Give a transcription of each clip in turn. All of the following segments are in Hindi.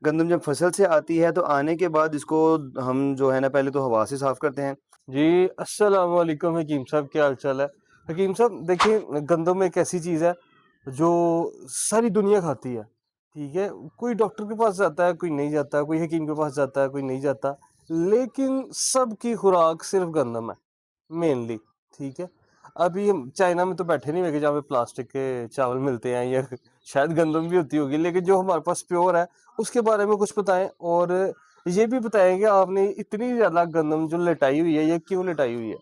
गंदम जब फसल से आती है तो आने के बाद इसको हम जो है ना पहले तो हवा से साफ करते हैं। जी, अस्सलाम वालेकुम हकीम साहब, क्या हाल-चाल है? हकीम साहब देखिए, गंदम एक ऐसी चीज़ है जो सारी दुनिया खाती है, ठीक है? कोई डॉक्टर के पास जाता है, कोई नहीं जाता, कोई हकीम के पास जाता है, कोई नहीं जाता, लेकिन सबकी खुराक सिर्फ़ गंदम है, मेनली, ठीक है? अभी हम चाइना में तो बैठे नहीं हुए कि जहाँ पे प्लास्टिक के चावल मिलते हैं या शायद गंदम भी होती होगी, लेकिन जो हमारे पास प्योर है, उसके बारे में कुछ बताएँ और ये भी बताएँ कि आपने इतनी ज़्यादा गंदम जो लटाई हुई है, ये क्यों लटाई हुई है?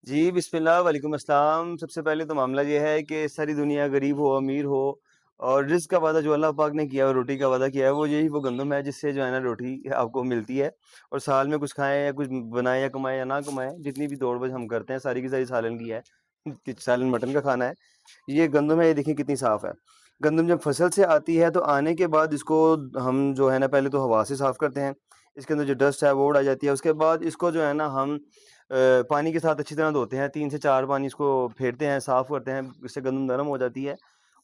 जी, बिस्मिल्लाह, वालेकुम अस्सलाम। सबसे पहले तो मामला ये है कि सारी दुनिया गरीब हो, अमीर हो और रिज़्क़ का वादा जो अल्लाह पाक ने किया है, रोटी का वादा किया है, वो यही वो गंदम है जिससे जो है ना रोटी आपको मिलती है और साल में कुछ खाएँ या कुछ बनाएँ या कमाएँ या ना कमाएँ, जितनी भी दौड़-भज हम करते हैं, सारी की सारी सालन की है। कि सालन मटन का खाना है। ये गंदम है, ये देखिए कितनी साफ़ है। गंदम जब फसल से आती है तो आने के बाद इसको हम जो है ना पहले तो हवा से साफ़ करते हैं। इसके अंदर जो डस्ट है वो उड़ आ जाती है। उसके बाद इसको जो है ना हम पानी के साथ अच्छी तरह धोते हैं। 3 से 4 पानी इसको फेरते हैं, साफ़ करते हैं, इससे गंदम नरम हो जाती है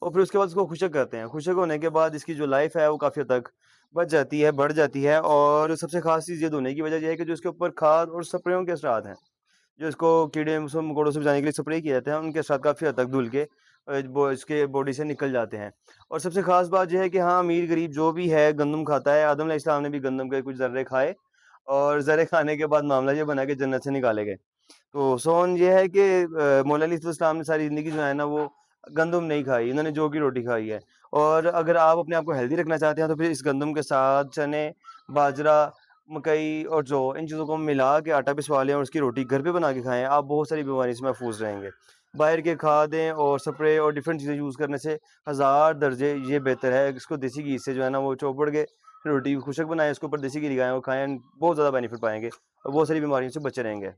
और फिर उसके बाद इसको खुशक करते हैं। खुशक होने के बाद इसकी जो लाइफ़ है वो काफ़ी हद तक बच जाती है, बढ़ जाती है और सबसे ख़ास चीज़ ये धोने की वजह ये है कि जो इसके ऊपर खाद और स्प्रेयों के असरात हैं, जो इसको कीड़े मकोड़ों से बचाने के लिए स्प्रे किए जाते हैं, उनके साथ काफ़ी हद तक धुल के वो इसके बॉडी से निकल जाते हैं। और सबसे ख़ास बात ये है कि हाँ, अमीर-गरीब जो भी है गंदम खाता है। आदम अलैहिस्सलाम ने भी गंदम के कुछ ज़र्रे खाए और ज़र्रे खाने के बाद मामला ये बना कि जन्नत से निकाले गए। तो सोन ये है कि मौला अली इस्लाम ने सारी ज़िंदगी जो है ना वो गंदम नहीं खाई, उन्होंने जौ की रोटी खाई है। और अगर आप अपने आप को हेल्दी रखना चाहते हैं तो फिर इस गंदम के साथ चने, बाजरा, मकई और जौ इन चीज़ों को मिला के आटा पिसवा लें और उसकी रोटी घर पे बना के खाएँ, आप बहुत सारी बीमारी से महफूज़ रहेंगे। बाहर के खादें और स्प्रे और डिफरेंट चीज़ें यूज़ करने से हज़ार दर्जे ये बेहतर है, इसको देसी घी से जो है ना वो चौपड़ के रोटी खुशक बनाएँ, उसके ऊपर देसी घी लगाएँ और खाएँ, बहुत ज़्यादा बेनिफिट पाएँगे और बहुत सारी बीमारियों से बचे रहेंगे।